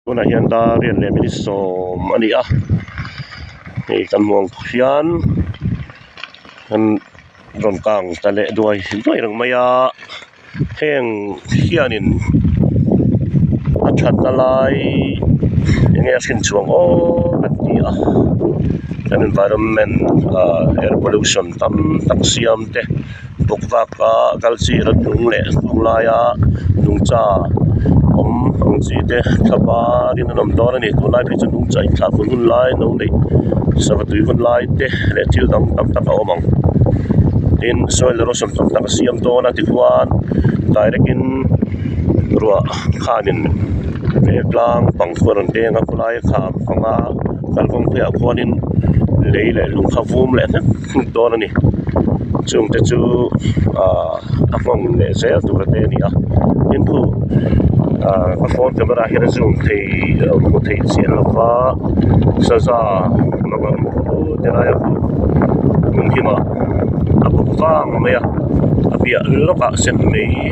Tuna hian da rian le mini som ani a hei kan muang hian kan ron kang ta le duai rang maya heng hianin a that na lai nge sin chuang o kan ti a kan environment air pollution tam tak siam te bukvaka galchi rat nung le ong laia nung cha ông chỉ để thắp ba đi nằm đó này tôi lại phải chọn đúng chạy thắp vun lại nấu này sau đó tụi vun lại để để chiếu đằng tắm tắm áo mỏng đến soil erosion tắm tắm xiêm to na thì quan direct in rùa khanin về lang bằng khuôn đen ngọc lại khám bằng à cần phong phèo quan in lấy lại lùng khâu vum lại nè đó này chung te chu a phong le se tu ra te ni a in thu a phone camera hian zoom thei mo thei sian lova sa za ma ba mo te ra ya mun hi ma a bu fa ma ya a bia lo ka sen nei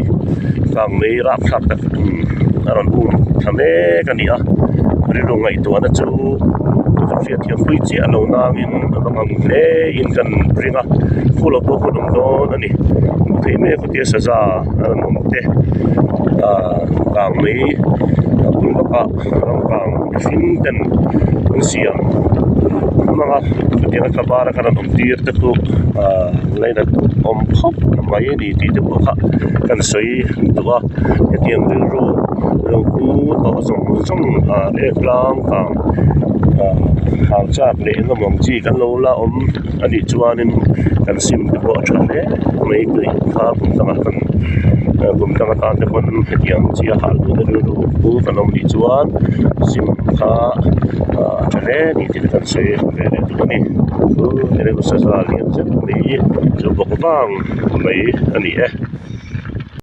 kang nei rap thap ta aron thame kan ni a ri ro ngai to na chu phía thiam pui chi alo nang in amang le in kan bringa full of ko dum do ani thei me ko tia saza mom te kang mai pun ka rang kang fin ten siam mga tia ka bara kan dum tir te ko leina khop mai ni ti te ko kha kan soi duwa tiang ru ro ku to song e klang kang hàng chạc lệ nó mong chi kan lo la ani chuanin kan sim te bo than le mai tui kha pum tanga kan pum tanga tan te pon hetiam chi a hal du ru pu kan om ni chuan sim kha thale ni ti kan se le le tu ni ere ko sa sa lian se ni chu bo ko bang mai ani